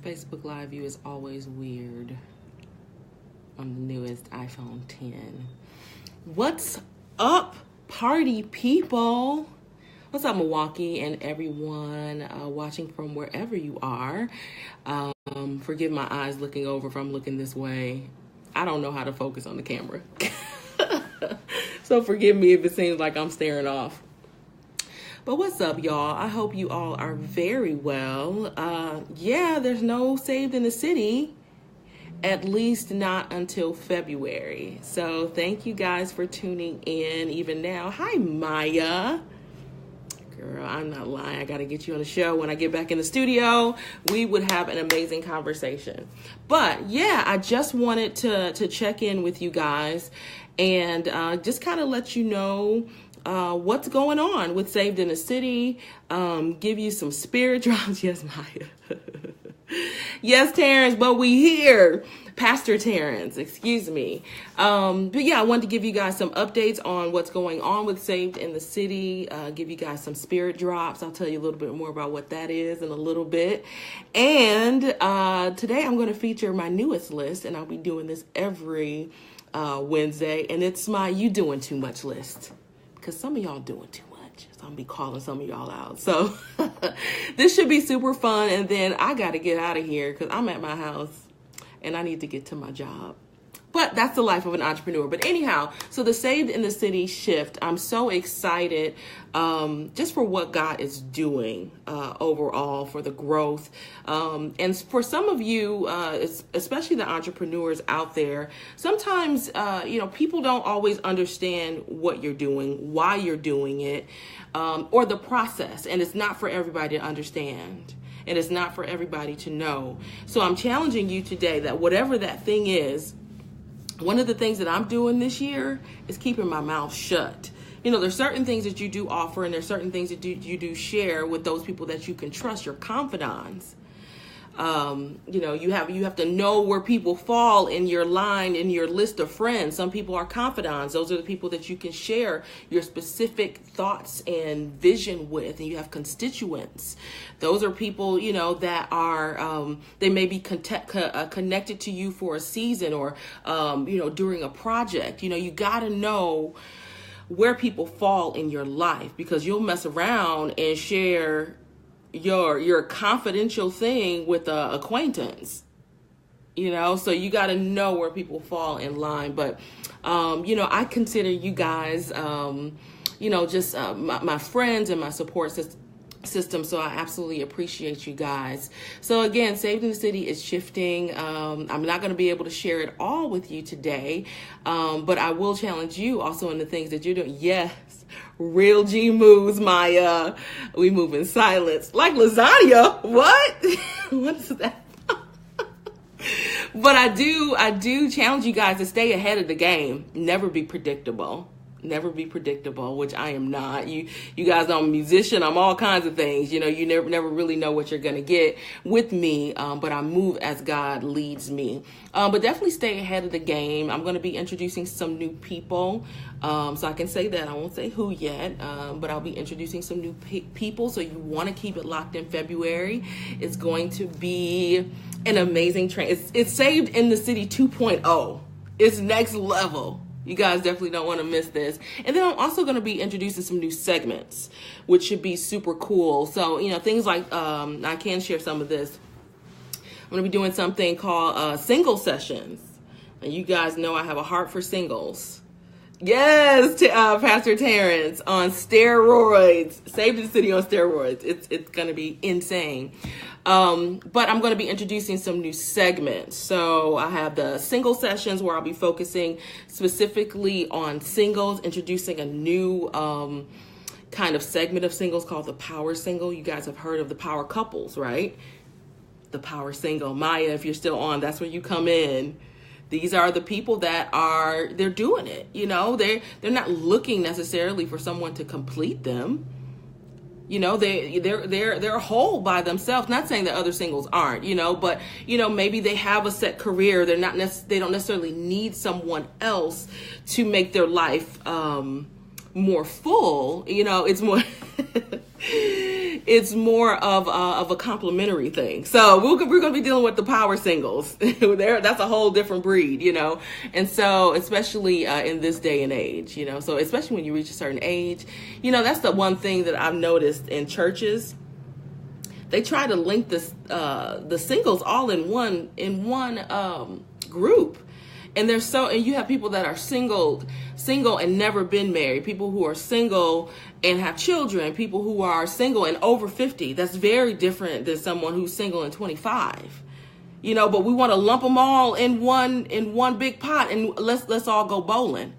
Facebook Live view is always weird on the newest iPhone 10. What's up, party people? What's up, Milwaukee and everyone watching from wherever you are? Forgive my eyes looking over if I'm looking this way. I don't know how to focus on the camera. So forgive me if it seems like I'm staring off. But what's up, y'all? I hope you all are very well. Yeah, there's no Saved in the City, at least not until February. So thank you guys for tuning in even now. Hi, Maya. Girl, I'm not lying. I got to get you on the show. When I get back in the studio, we would have an amazing conversation. But yeah, I just wanted to check in with you guys and just kind of let you know what's going on with Saved in the City, give you some spirit drops. Yes, Maya. Yes, Terrence, but we here. Pastor Terrence, excuse me. But yeah, I wanted to give you guys some updates on what's going on with Saved in the City, give you guys some spirit drops. I'll tell you a little bit more about what that is in a little bit. And today I'm going to feature my newest list, and I'll be doing this every Wednesday, and it's my You Doing Too Much list. Because some of y'all doing too much. So I'm going to be calling some of y'all out. So this should be super fun. And then I got to get out of here because I'm at my house and I need to get to my job. But that's the life of an entrepreneur. But anyhow, so the Saved in the City shift, I'm so excited just for what God is doing overall, for the growth. And for some of you, especially the entrepreneurs out there, sometimes, people don't always understand what you're doing, why you're doing it, or the process. And it's not for everybody to understand. And it's not for everybody to know. So I'm challenging you today that whatever that thing is, one of the things that I'm doing this year is keeping my mouth shut. There's certain things that you do offer, and there's certain things that you do share with those people that you can trust, your confidants. You have to know where people fall in your line, in your list of friends. Some people are confidants. Those are the people that you can share your specific thoughts and vision with, and you have constituents. Those are people, that are, they may be connected to you for a season or, during a project. You got to know where people fall in your life, because you'll mess around and share your confidential thing with an acquaintance, so you got to know where people fall in line. But, I consider you guys, just my friends and my support system. So I absolutely appreciate you guys. So again, Saved in the City is shifting. I'm not going to be able to share it all with you today, but I will challenge you also in the things that you're doing. Yes. Real G moves, Maya. We move in silence. Like lasagna. What? What is that? But I do challenge you guys to stay ahead of the game. Never be predictable. Never be predictable, which I am not. You guys know I'm a musician. I'm all kinds of things. You never really know what you're going to get with me, but I move as God leads me. But definitely stay ahead of the game. I'm going to be introducing some new people. So I can say that. I won't say who yet, but I'll be introducing some new people. So you want to keep it locked in February. It's going to be an amazing train. It's Saved in the City 2.0. It's next level. You guys definitely don't want to miss this. And then I'm also going to be introducing some new segments, which should be super cool. So, things like, I can share some of this. I'm going to be doing something called single sessions. And you guys know I have a heart for singles. Yes, Pastor Terrence, on steroids. Saved in the City on steroids. It's going to be insane. But I'm going to be introducing some new segments. So I have the single sessions where I'll be focusing specifically on singles, introducing a new kind of segment of singles called the power single. You guys have heard of the power couples, right? The power single. Maya, if you're still on, that's where you come in. These are the people that they're doing it. They're not looking necessarily for someone to complete them. They're whole by themselves. Not saying that other singles aren't, but maybe they have a set career. They don't necessarily need someone else to make their life more full. It's more it's more of a complimentary thing. So we're going to be dealing with the power singles. That's a whole different breed, you know. And so especially in this day and age, you know, so especially when you reach a certain age, you know, that's the one thing that I've noticed in churches. They try to link this the singles all in one group. And and you have people that are single and never been married, people who are single and have children, people who are single and over 50. That's very different than someone who's single and 25. You know, but we want to lump them all in one big pot and let's all go bowling.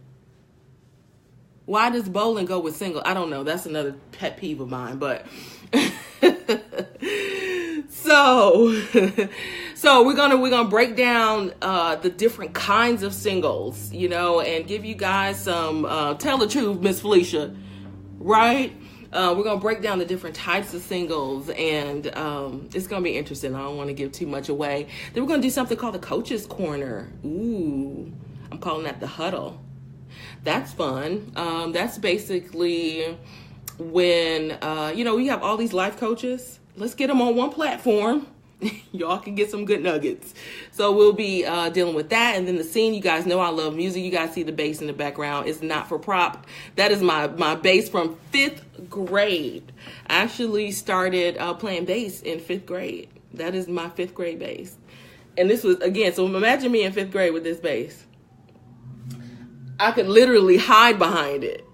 Why does bowling go with single? I don't know. That's another pet peeve of mine, but So we're gonna break down the different kinds of singles, you know, and give you guys some tell the truth, Miss Felicia, right? We're gonna break down the different types of singles, and it's gonna be interesting. I don't want to give too much away. Then we're gonna do something called the Coach's Corner. Ooh, I'm calling that the huddle. That's fun. That's basically when you know, we have all these life coaches. Let's get them on one platform. Y'all can get some good nuggets. So we'll be dealing with that. And then the scene, you guys know I love music. You guys see the bass in the background. It's not for prop. That is my bass from 5th grade. I actually started playing bass in 5th grade. That is my 5th grade bass. And this was, again, so imagine me in 5th grade with this bass. I could literally hide behind it.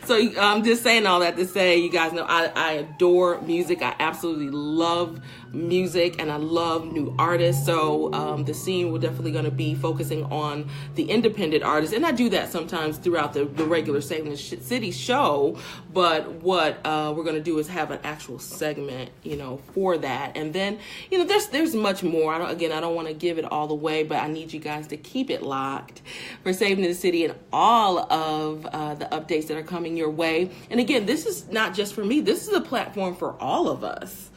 So I'm just saying all that to say, you guys know I adore music. I absolutely love music and I love new artists. So the scene we're definitely going to be focusing on the independent artists. And I do that sometimes throughout the regular Saving the City show. But what we're going to do is have an actual segment, you know, for that. And then, you know, there's much more. I don't want to give it all away, but I need you guys to keep it locked for Saving the City and all of the updates that are coming your way. And again, this is not just for me. This is a platform for all of us.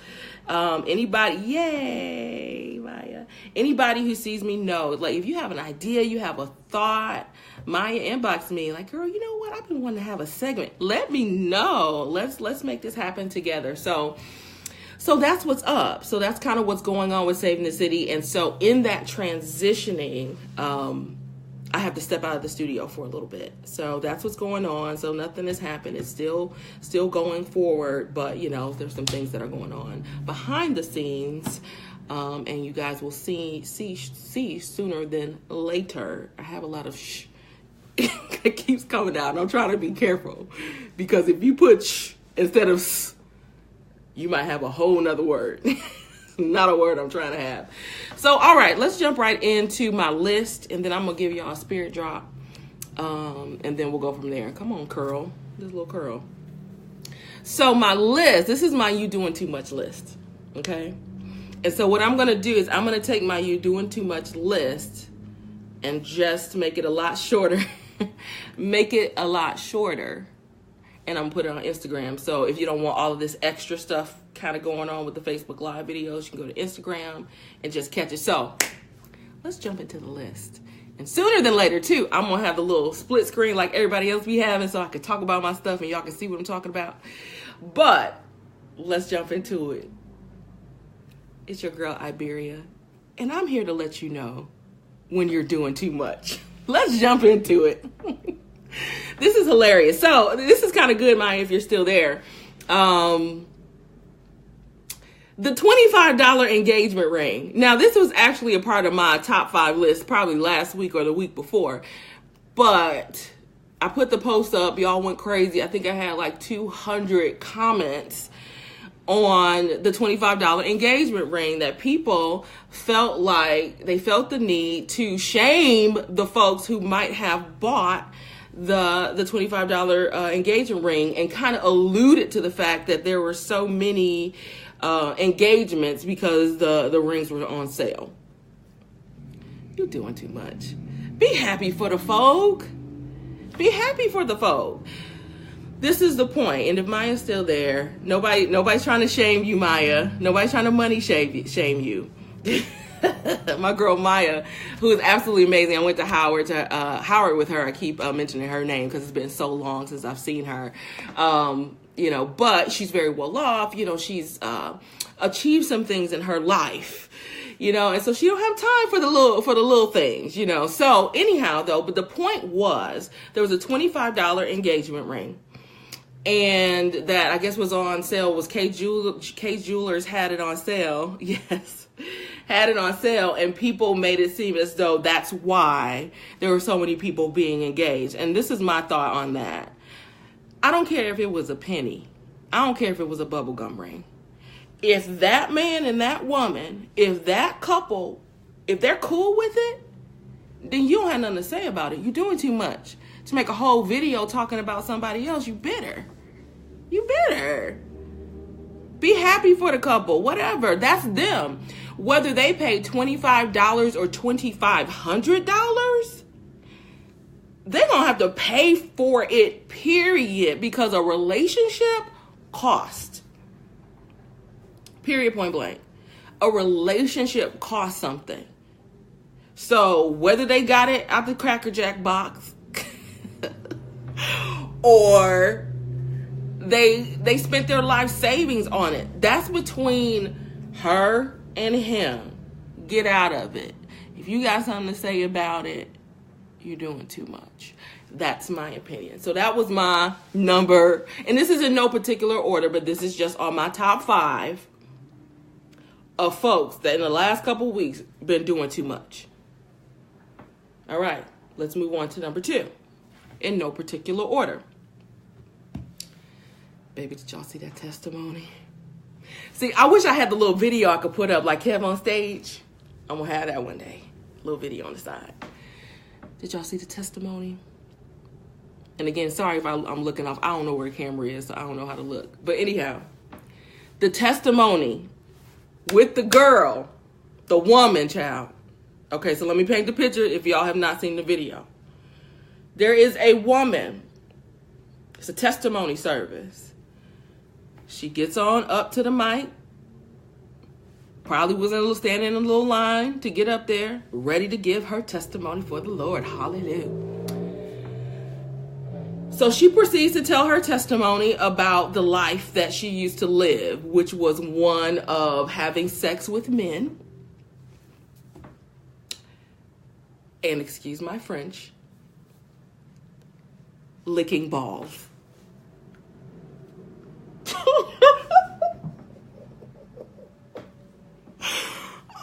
Anybody, yay, Maya. Anybody who sees me knows, like, if you have an idea, you have a thought, Maya, inbox me, like, girl, you know what? I've been wanting to have a segment. Let me know. Let's make this happen together. So that's what's up. So that's kind of what's going on with Saving the City. And so in that transitioning, I have to step out of the studio for a little bit. So that's what's going on. So nothing has happened. It's still going forward, but you know, there's some things that are going on behind the scenes. And you guys will see sooner than later. I have a lot of shh. It keeps coming out. And I'm trying to be careful because if you put shh instead of s, you might have a whole nother word. Not a word I'm trying to have. So, all right, let's jump right into my list, and then I'm going to give y'all a spirit drop, and then we'll go from there. Come on, curl. This little curl. So, my list, this is my You Doing Too Much list, okay? And so what I'm going to do is I'm going to take my You Doing Too Much list and just make it a lot shorter. Make it a lot shorter. And I'm going to put it on Instagram. So if you don't want all of this extra stuff kind of going on with the Facebook Live videos, you can go to Instagram and just catch it. So let's jump into the list. And sooner than later, too, I'm going to have the little split screen like everybody else be having so I can talk about my stuff and y'all can see what I'm talking about. But let's jump into it. It's your girl, Iberia. And I'm here to let you know when you're doing too much. Let's jump into it. This is hilarious. So this is kind of good, Maya, if you're still there. The $25 engagement ring. Now, this was actually a part of my top 5 list probably last week or the week before. But I put the post up. Y'all went crazy. I think I had like 200 comments on the $25 engagement ring that people felt like they felt the need to shame the folks who might have bought the $25 engagement ring and kind of alluded to the fact that there were so many engagements because the rings were on sale. You're doing too much. Be happy for the folk. Be happy for the folk. This is the point. And if Maya's still there, nobody's trying to shame you, Maya. Nobody's trying to money shame you. My girl Maya, who is absolutely amazing. I went to Howard with her. I keep mentioning her name because it's been so long since I've seen her. but she's very well off. She's achieved some things in her life, and so she don't have time for the little things, So anyhow, though, but the point was there was a $25 engagement ring. And that I guess was on sale was K Jewelers had it on sale. Yes, had it on sale. And people made it seem as though that's why there were so many people being engaged. And this is my thought on that. I don't care if it was a penny. I don't care if it was a bubblegum ring. If that man and that woman, if that couple, if they're cool with it, then you don't have nothing to say about it. You're doing too much to make a whole video talking about somebody else. You bitter. Be happy for the couple, whatever. That's them. Whether they pay $25 or $2,500, they're going to have to pay for it, period, because a relationship costs. Period, point blank. A relationship costs something. So whether they got it out the Cracker Jack box or they spent their life savings on it, that's between her and him. Get out of it. If you got something to say about it, you're doing too much. That's my opinion. So that was my number, and this is in no particular order, but this is just on my top 5 of folks that in the last couple weeks been doing too much. All right, let's move on to number 2 in no particular order. Baby, did y'all see that testimony? See, I wish I had the little video I could put up like Kev on stage. I'm going to have that one day. Little video on the side. Did y'all see the testimony? And again, sorry if I'm looking off. I don't know where the camera is, so I don't know how to look. But anyhow, the testimony with the girl, the woman, child. Okay, so let me paint the picture if y'all have not seen the video. There is a woman. It's a testimony service. She gets on up to the mic. Probably was standing in a little line to get up there, ready to give her testimony for the Lord. Hallelujah. So she proceeds to tell her testimony about the life that she used to live, which was one of having sex with men. And excuse my French, licking balls.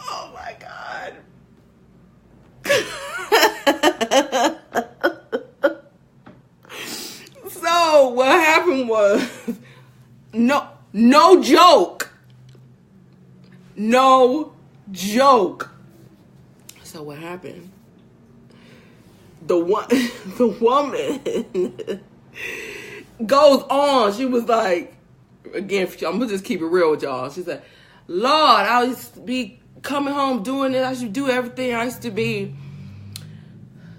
Oh my God. So what happened was, no joke. No joke. So what happened? The woman goes on. She was like, again, I'm gonna just keep it real with y'all. She said, Lord, I used to be coming home doing this. I used to do everything. I used to be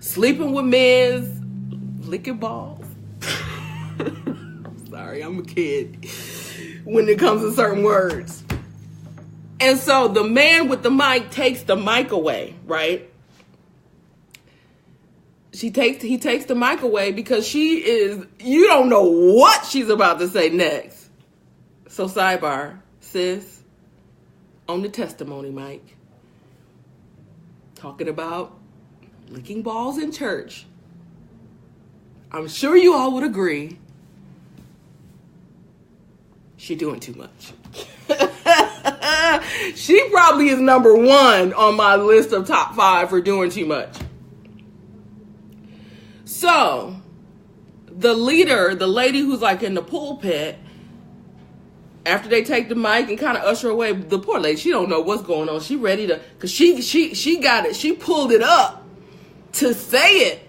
sleeping with men, licking balls. Sorry, I'm a kid when it comes to certain words. And so the man with the mic takes the mic away, right? He takes the mic away because you don't know what she's about to say next. So sidebar, sis, on the testimony mic, talking about licking balls in church. I'm sure you all would agree she's doing too much. She probably is number 1 on my list of top 5 for doing too much. So, the leader, the lady who's like in the pulpit, after they take the mic and kind of usher away, the poor lady, she don't know what's going on. She ready to, because she got it. She pulled it up to say it.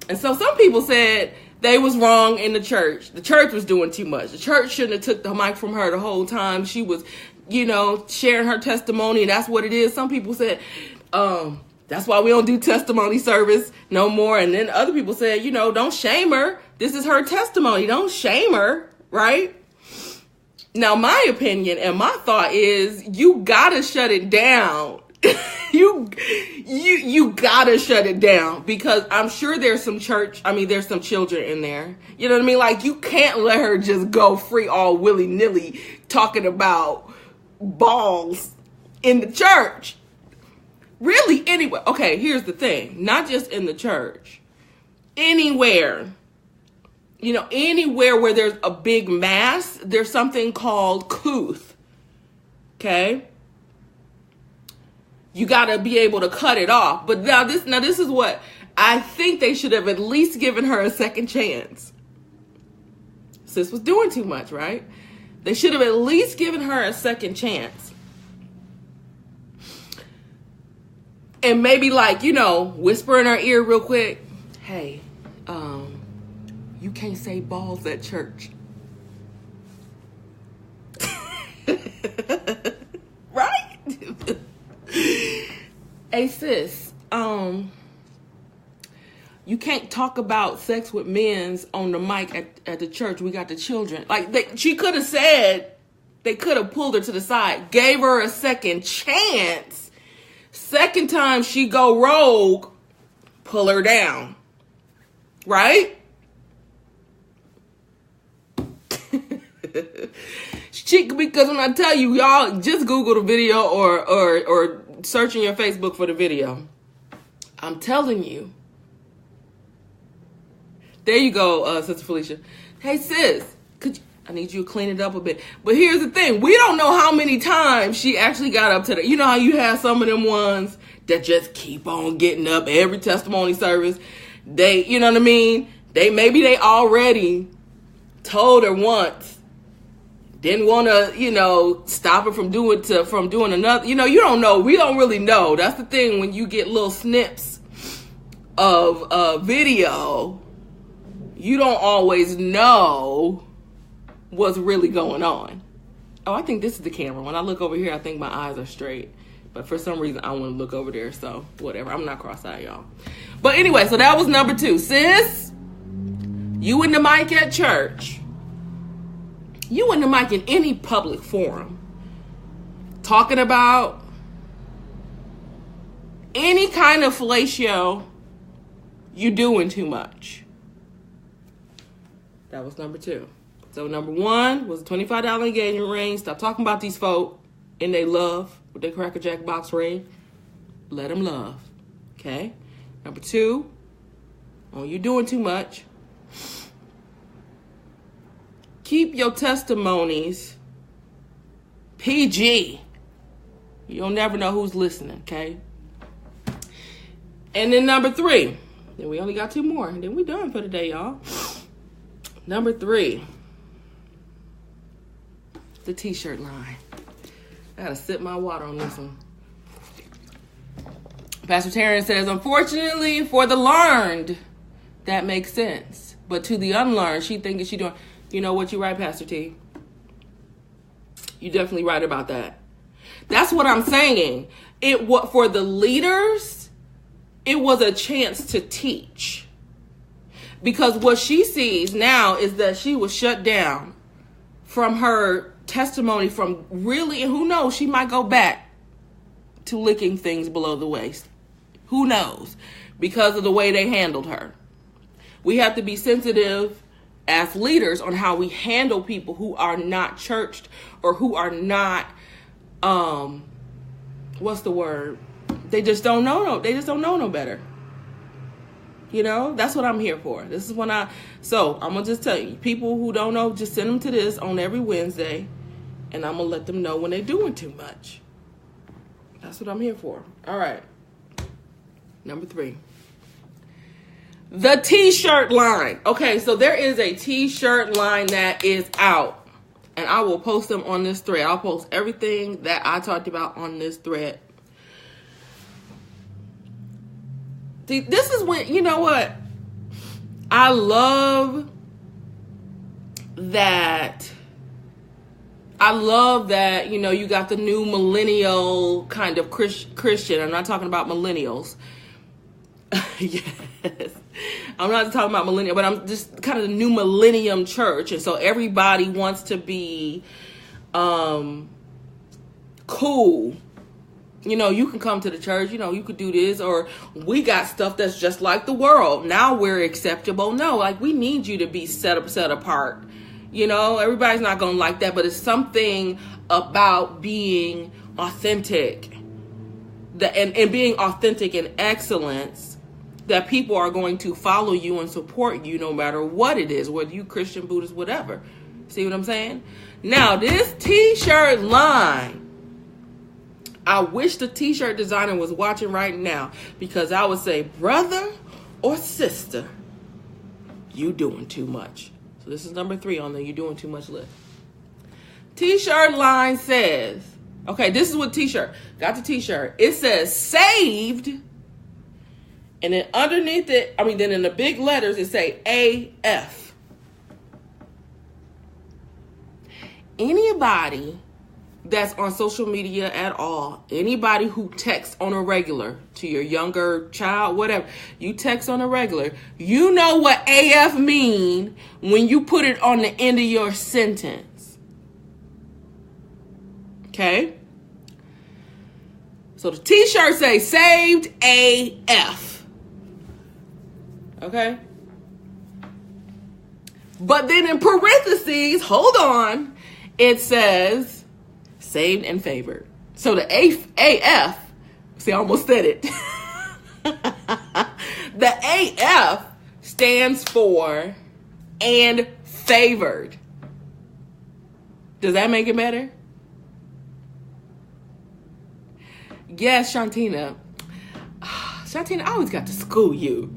And so some people said they was wrong in the church. The church was doing too much. The church shouldn't have took the mic from her the whole time. She was, sharing her testimony, and that's what it is. Some people said, that's why we don't do testimony service no more. And then other people said, don't shame her. This is her testimony. Don't shame her, right? Now, my opinion and my thought is you gotta shut it down you gotta shut it down, because I'm sure there's some there's some children in there. You know what I mean? Like, you can't let her just go free all willy-nilly talking about balls in the church. Really, anyway. Okay, here's the thing. Not just in the church. Anywhere. Anywhere where there's a big mass, there's something called couth. Okay? You got to be able to cut it off. But now this is what I think they should have at least given her a second chance. Sis was doing too much, right? They should have at least given her a second chance. And maybe, like, whisper in her ear real quick. Hey, you can't say balls at church. Right? Hey, sis, you can't talk about sex with men's on the mic at the church. We got the children. Like, she could have said, they could have pulled her to the side, gave her a second chance. Second time she go rogue, pull her down. Right? Because when I tell you, y'all just Google the video or search in your Facebook for the video. I'm telling you. There you go, Sister Felicia. Hey, sis, I need you to clean it up a bit. But here's the thing. We don't know how many times she actually got up to you know how you have some of them ones that just keep on getting up every testimony service. They, you know what I mean? Maybe they already told her once. Didn't want to, stop her from doing another. You don't know. We don't really know. That's the thing when you get little snips of video. You don't always know what's really going on. Oh, I think this is the camera. When I look over here, I think my eyes are straight. But for some reason, I want to look over there. So whatever. I'm not cross-eyed, y'all. But anyway, so that was number 2. Sis, you in the mic at church. You in the mic in any public forum, talking about any kind of fellatio, you doing too much. That was number 2. So number 1 was a $25 engagement ring. Stop talking about these folk and they love with their Cracker Jack box ring. Let them love. Okay? Number 2, you doing too much. Keep your testimonies PG. You'll never know who's listening, okay? And then number 3. Then we only got 2 more. And then we done for the day, y'all. Number 3. The t-shirt line. I gotta sip my water on this one. Pastor Taryn says, unfortunately for the learned, that makes sense. But to the unlearned, she thinking she doing... You know what? You're right, Pastor T. You're definitely right about that. That's what I'm saying. For the leaders, it was a chance to teach. Because what she sees now is that she was shut down from her testimony from really, and who knows, she might go back to licking things below the waist. Who knows? Because of the way they handled her. We have to be sensitive as leaders on how we handle people who are not churched or who are not, what's the word? They just don't know no better. That's what I'm here for. This is so I'm going to just tell you, people who don't know, just send them to this on every Wednesday and I'm going to let them know when they're doing too much. That's what I'm here for. All right. Number 3. The t-shirt line. Okay, so there is a t-shirt line that is out. And I will post them on this thread. I'll post everything that I talked about on this thread. See, this is when, you know what? I love that. You got the new millennial kind of Christian. I'm not talking about millennials. Yes. I'm not talking about millennial, but I'm just kind of the new millennium church. And so everybody wants to be cool You can come to the church, you could do this, or we got stuff that's just like the world. Now we're acceptable. No, like, we need you to be set apart. Everybody's not going to like that, but it's something about being authentic and being authentic in excellence that people are going to follow you and support you no matter what it is, whether you Christian, Buddhist, whatever. See what I'm saying? Now, this t-shirt line, I wish the t-shirt designer was watching right now, because I would say, brother or sister, you doing too much. So this is number 3 on the you doing too much list. T-shirt line says, okay, this is what t-shirt. Got the t-shirt. It says saved. And then underneath it, then in the big letters, it say AF. Anybody that's on social media at all, anybody who texts on a regular to your younger child, whatever, you text on a regular, you know what AF mean when you put it on the end of your sentence. Okay? So the t-shirt say saved AF. Okay? But then in parentheses, hold on, it says saved and favored. So the AF, see, I almost said it. The AF stands for and favored. Does that make it better? Yes, Shantina. Shantina, I always got to school you.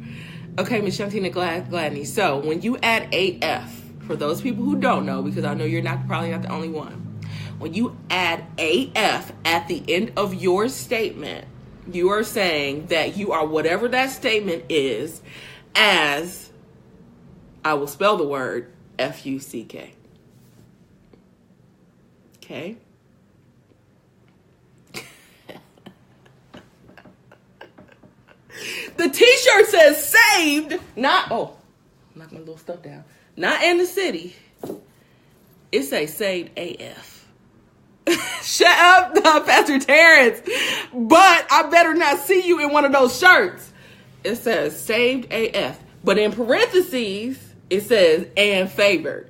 Okay, Miss Shantina Gladney. So when you add AF, for those people who don't know, because I know you're probably not the only one. When you add AF at the end of your statement, you are saying that you are whatever that statement is, as I will spell the word FUCK. Okay? The t-shirt says saved, not, knock my little stuff down. Not in the city. It says saved AF. Shut up, Pastor Terrence. But I better not see you in one of those shirts. It says saved AF. But in parentheses, it says and favored.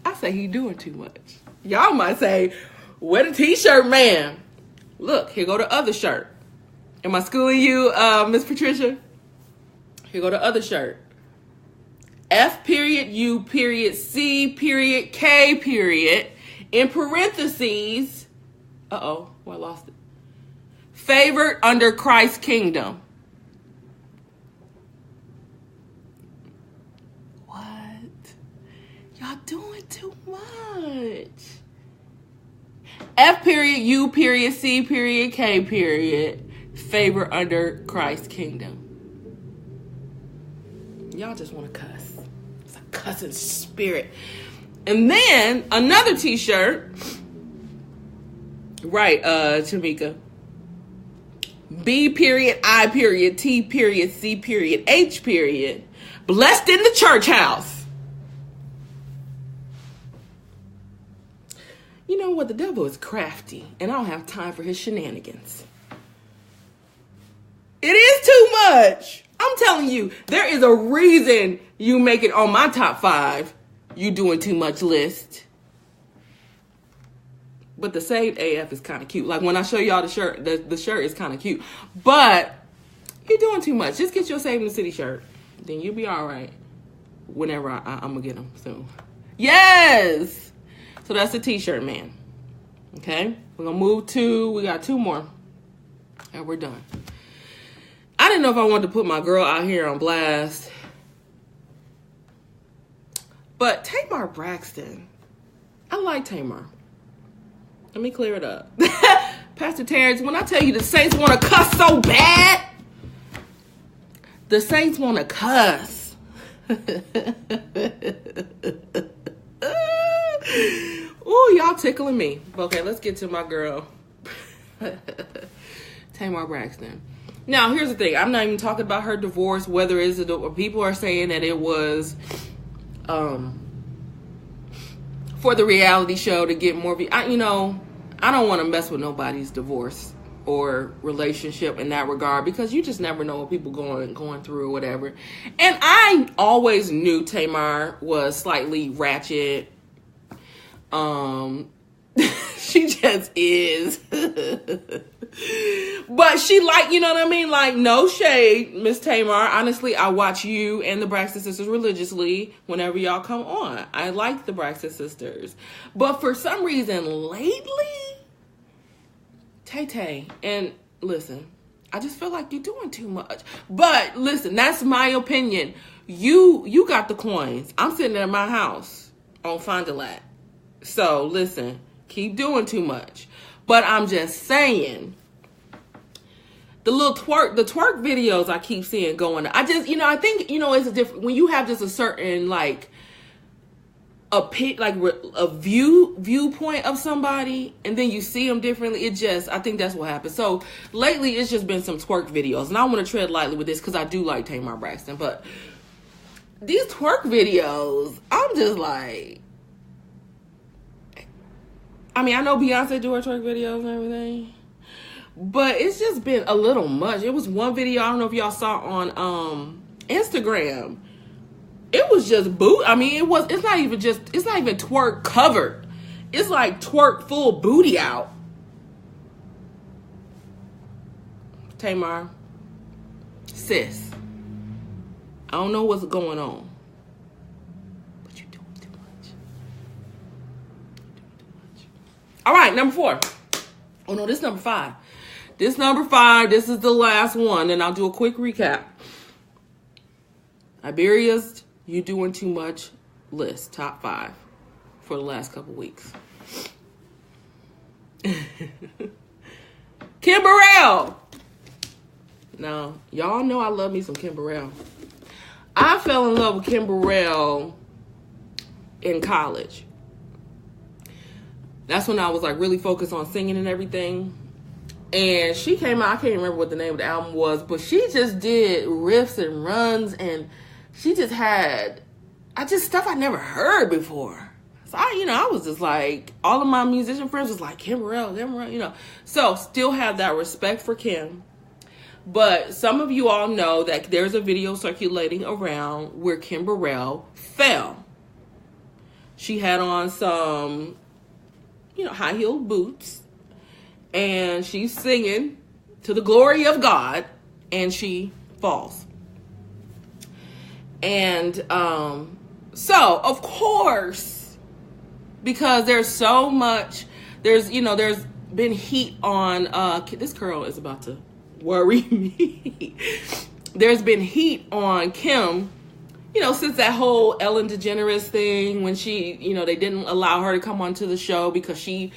I say he doing too much. Y'all might say, where the t-shirt man? Look, here go the other shirt. Am I schooling you, Miss Patricia? Here go the other shirt. F period, U period, C period, K period. In parentheses, I lost it. Favored under Christ's kingdom. What? Y'all doing too much. F period, U period, C period, K period. Favor under Christ's kingdom. Y'all just want to cuss. It's a cussing spirit. And then another t-shirt. Right, Tamika. B period, I period, T period, C period, H period. Blessed in the church house. You know what? The devil is crafty, and I don't have time for his shenanigans. It is too much. I'm telling you, there is a reason you make it on my top 5. You doing too much list. But the saved AF is kind of cute. Like when I show y'all the shirt, the shirt is kind of cute. But you're doing too much. Just get your Saving the City shirt. Then you'll be all right. Whenever I'm going to get them soon. Yes! So that's the t-shirt man. Okay? We're going to move to, we got 2 more. And we're done. I didn't know if I wanted to put my girl out here on blast. But Tamar Braxton, I like Tamar. Let me clear it up. Pastor Terrence, when I tell you the Saints want to cuss so bad, the Saints want to cuss. Ooh, y'all tickling me. Okay, let's get to my girl. Tamar Braxton. Now, here's the thing. I'm not even talking about her divorce, whether it's people are saying that it was for the reality show to get more. I don't want to mess with nobody's divorce or relationship in that regard, because you just never know what people going through or whatever. And I always knew Tamar was slightly ratchet. She just is. But she, like, you know what I mean? Like, no shade, Miss Tamar. Honestly, I watch you and the Braxton Sisters religiously whenever y'all come on. I like the Braxton Sisters. But for some reason lately, Tay, and listen, I just feel like you're doing too much. But listen, that's my opinion. You got the coins. I'm sitting at my house on Fond du Lac. So listen, keep doing too much. But I'm just saying, the twerk videos I keep seeing going. I think, it's a different, when you have just a certain a viewpoint of somebody, and then you see them differently. I think that's what happens. So lately, it's just been some twerk videos, and I want to tread lightly with this because I do like Tamar Braxton, but these twerk videos, I'm just like, I mean, I know Beyonce do her twerk videos and everything, but it's just been a little much. It was one video, I don't know if y'all saw on Instagram. It was just I mean, it's not even twerk covered. It's like twerk full booty out. Tamar, sis, I don't know what's going on, but you're doing too much. All right, number 4. Oh no, this is number 5. This is the last one, and I'll do a quick recap. Iberia's You Doing Too Much list, top 5 for the last couple weeks. Kim Burrell. Now, y'all know I love me some Kim Burrell. I fell in love with Kim Burrell in college. That's when I was like really focused on singing and everything. And she came out, I can't remember what the name of the album was, but she just did riffs and runs, and she just had stuff I never heard before. So I was just like, all of my musician friends was like, Kim Burrell, So still have that respect for Kim. But some of you all know that there's a video circulating around where Kim Burrell fell. She had on some, high-heeled boots, and she's singing to the glory of God, and she falls. And so, of course, because there's so much, there's been heat on, this girl is about to worry me. There's been heat on Kim, since that whole Ellen DeGeneres thing, when she, they didn't allow her to come onto the show because she,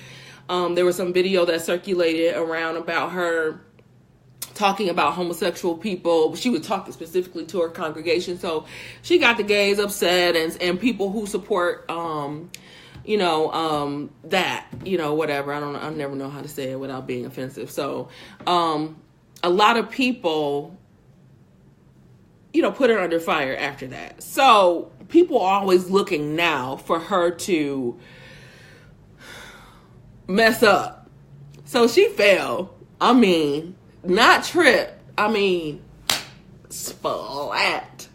there was some video that circulated around about her talking about homosexual people. She was talking specifically to her congregation. So she got the gays upset and people who support, that, whatever. I never know how to say it without being offensive. So, a lot of people, put her under fire after that. So people are always looking now for her to mess up. So she fell. I mean, not trip. I mean, splat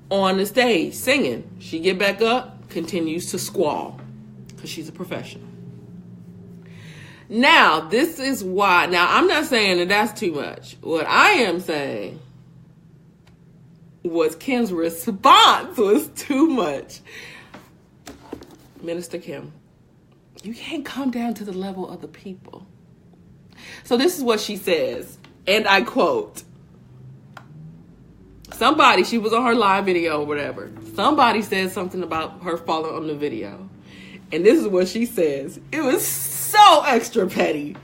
on the stage singing. She get back up, continues to squall because she's a professional. Now, this is why. Now, I'm not saying that that's too much. What I am saying was Kim's response was too much. Minister Kim, you can't come down to the level of the people. So this is what she says, and I quote, she was on her live video or whatever. Somebody said something about her falling on the video. And this is what she says. It was so extra petty.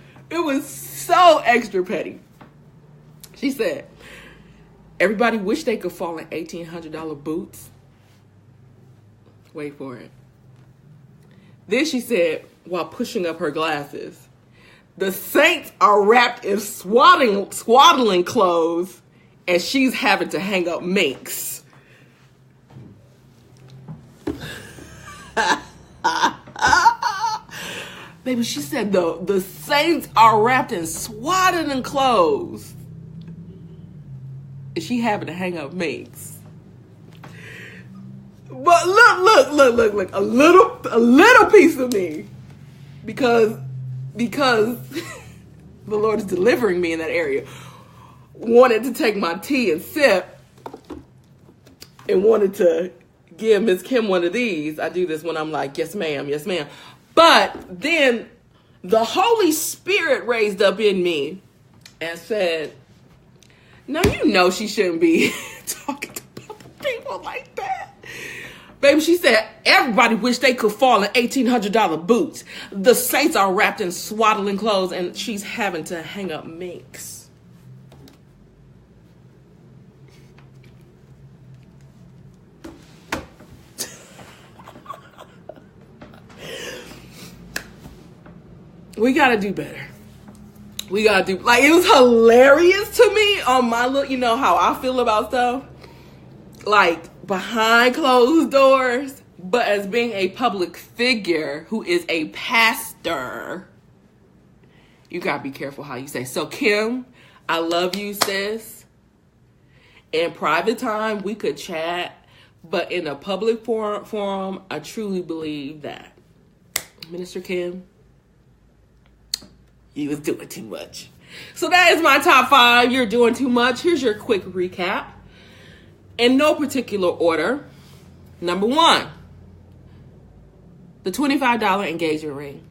She said, everybody wish they could fall in $1,800 boots. Wait for it. Then she said, while pushing up her glasses, the saints are wrapped in swaddling clothes, and she's having to hang up minks. Baby, she said the saints are wrapped in swaddling clothes. And she having to hang up minks. But look, a little piece of me, because the Lord is delivering me in that area, wanted to take my tea and sip, and wanted to give Miss Kim one of these. I do this when I'm like, yes ma'am, yes ma'am. But then the Holy Spirit raised up in me and said, no, you know she shouldn't be talking to people like that. Baby, she said, everybody wish they could fall in $1,800 boots. The saints are wrapped in swaddling clothes, and she's having to hang up minks. We gotta do better. We gotta do, like, it was hilarious to me on my look, you know how I feel about stuff. Like, behind closed doors, but as being a public figure who is a pastor, you gotta be careful how you say. So Kim, I love you, sis. In private time, we could chat, but in a public forum, I truly believe that Minister Kim, you was doing too much. So that is my top 5. You're doing too much. Here's your quick recap. In no particular order. Number 1, the $25 engagement ring.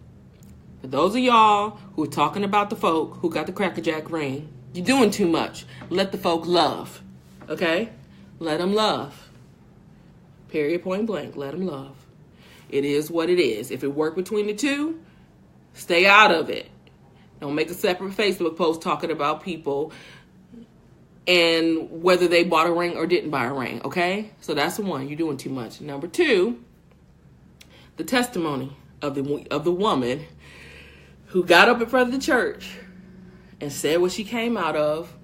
For those of y'all who are talking about the folk who got the Cracker Jack ring, you're doing too much. Let the folk love. Okay? Let them love. Period, point blank. Let them love. It is what it is. If it worked between the two, stay out of it. Don't make a separate Facebook post talking about people and whether they bought a ring or didn't buy a ring, okay? So that's the one. You're doing too much. Number 2, the testimony of the woman who got up in front of the church and said what she came out of,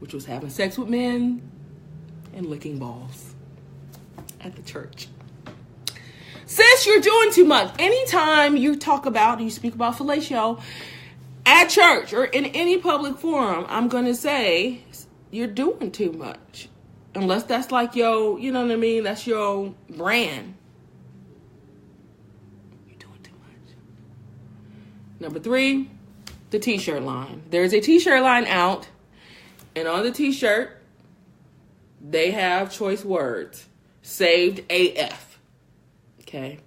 which was having sex with men and licking balls at the church. Sis, you're doing too much. Anytime you speak about fellatio at church or in any public forum, I'm going to say, you're doing too much. Unless that's like your, you know what I mean? That's your brand. You're doing too much. Number 3, the t-shirt line. There's a t-shirt line out. And on the t-shirt, they have choice words. Saved AF. Okay?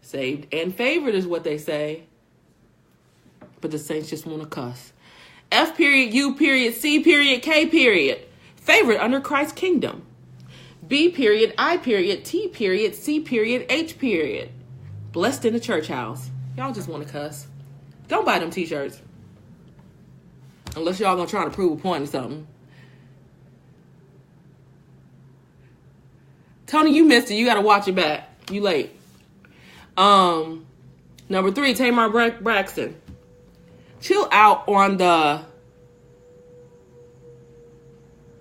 Saved and favored is what they say. But the saints just want to cuss. F period, U period, C period, K period. Favorite under Christ's kingdom. B period, I period, T period, C period, H period. Blessed in the church house. Y'all just want to cuss. Don't buy them t-shirts. Unless y'all gonna try to prove a point or something. Tony, you missed it. You gotta watch it back. You late. Number 3, Tamar Braxton. Chill out on the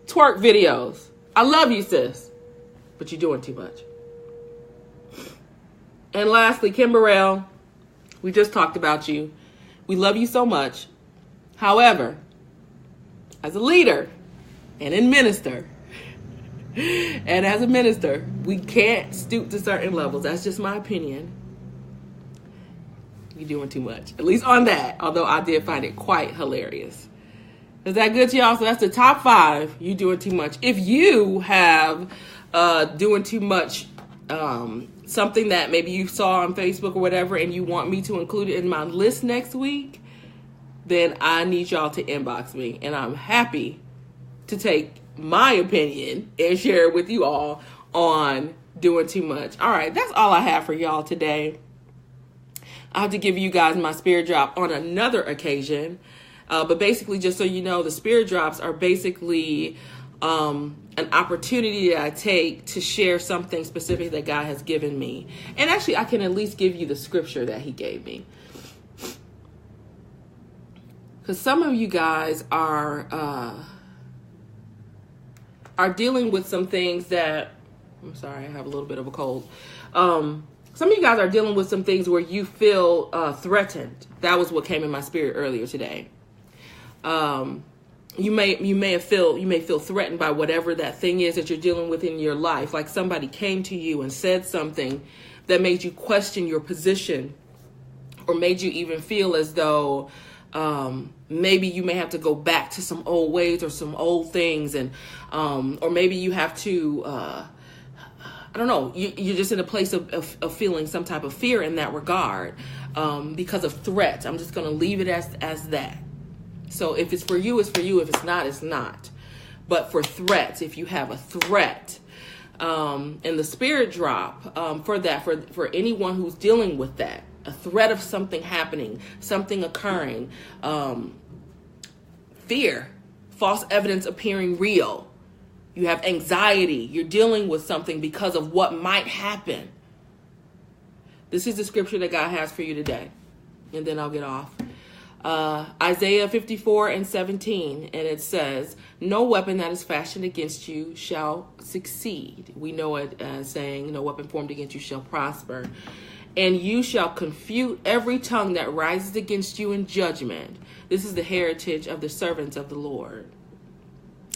twerk videos. I love you, sis, but you're doing too much. And lastly, Kim Burrell, we just talked about you. We love you so much. However, as a leader and a minister, we can't stoop to certain levels. That's just my opinion. You're doing too much. At least on that. Although I did find it quite hilarious. Is that good, y'all? So that's the top 5. You doing too much. If you have doing too much, something that maybe you saw on Facebook or whatever, and you want me to include it in my list next week, then I need y'all to inbox me. And I'm happy to take my opinion and share it with you all on doing too much. All right. That's all I have for y'all today. I have to give you guys my spirit drop on another occasion. But basically, just so you know, the spirit drops are basically an opportunity that I take to share something specific that God has given me. And actually, I can at least give you the scripture that he gave me. Because some of you guys are dealing with some things that, I'm sorry, I have a little bit of a cold. Some of you guys are dealing with some things where you feel threatened. That was what came in my spirit earlier today. You may feel threatened by whatever that thing is that you're dealing with in your life. Like somebody came to you and said something that made you question your position, or made you even feel as though maybe you may have to go back to some old ways or some old things, and or maybe you have to I don't know, you're just in a place of feeling some type of fear in that regard because of threats. I'm just going to leave it as that. So if it's for you, it's for you. If it's not, it's not. But for threats, if you have a threat, and the spirit drop for anyone who's dealing with that, a threat of something happening, something occurring, fear, false evidence appearing real. You have anxiety. You're dealing with something because of what might happen. This is the scripture that God has for you today. And then I'll get off. Isaiah 54:17. And it says, no weapon that is fashioned against you shall succeed. We know it as saying, no weapon formed against you shall prosper. And you shall confute every tongue that rises against you in judgment. This is the heritage of the servants of the Lord.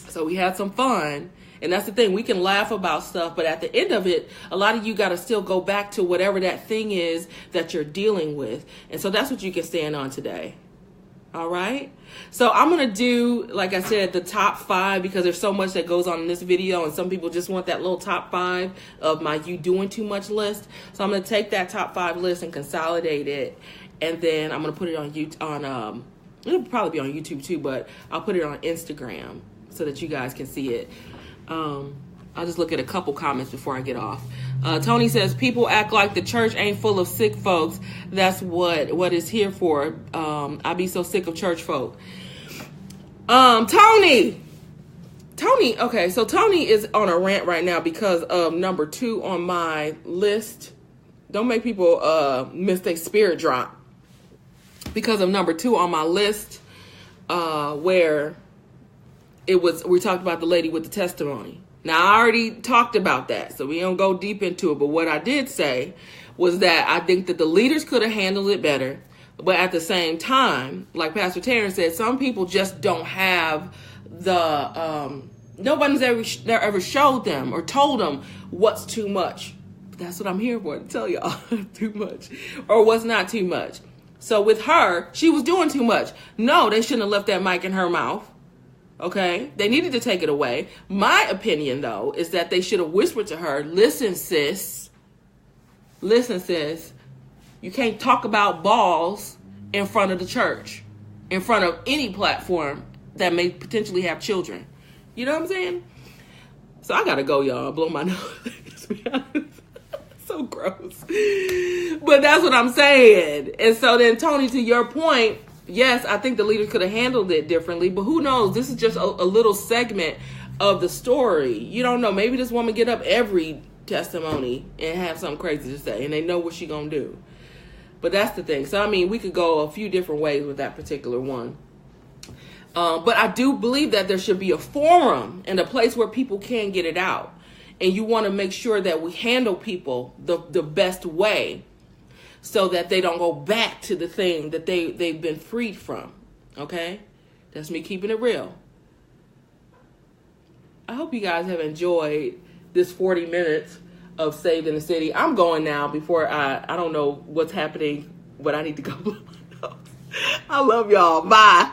So we had some fun, and that's the thing. We can laugh about stuff, but at the end of it, a lot of you got to still go back to whatever that thing is that you're dealing with. And so that's what you can stand on today. All right. So I'm going to do, like I said, the top 5, because there's so much that goes on in this video, and some people just want that little top 5 of my You Doing Too Much list. So I'm going to take that top 5 list and consolidate it, and then I'm going to put it on YouTube. It'll probably be on YouTube too, but I'll put it on Instagram so that you guys can see it. I'll just look at a couple comments before I get off. Tony says, people act like the church ain't full of sick folks. That's what it's here for. I be so sick of church folk. Tony. Okay, so Tony is on a rant right now because of number 2 on my list. Don't make people miss their spirit drop. Because of number 2 on my list, where we talked about the lady with the testimony. Now, I already talked about that, so we don't go deep into it. But what I did say was that I think that the leaders could have handled it better. But at the same time, like Pastor Terrence said, some people just don't have the, nobody's ever showed them or told them what's too much. That's what I'm here for, to tell y'all, too much, or what's not too much. So with her, she was doing too much. No, they shouldn't have left that mic in her mouth. Okay, they needed to take it away. My opinion, though, is that they should have whispered to her, listen, sis, you can't talk about balls in front of the church, in front of any platform that may potentially have children. You know what I'm saying? So I got to go, y'all. Blow my nose. So gross. But that's what I'm saying. And so then, Tony, to your point, yes, I think the leaders could have handled it differently, but who knows? This is just a little segment of the story. You don't know. Maybe this woman get up every testimony and have something crazy to say, and they know what she gonna do. But that's the thing. So, I mean, we could go a few different ways with that particular one. But I do believe that there should be a forum and a place where people can get it out. And you want to make sure that we handle people the best way, so that they don't go back to the thing that they've been freed from. Okay? That's me keeping it real. I hope you guys have enjoyed this 40 minutes of Saved in the City. I'm going now before I don't know what's happening, but I need to go blow my nose. I love y'all. Bye.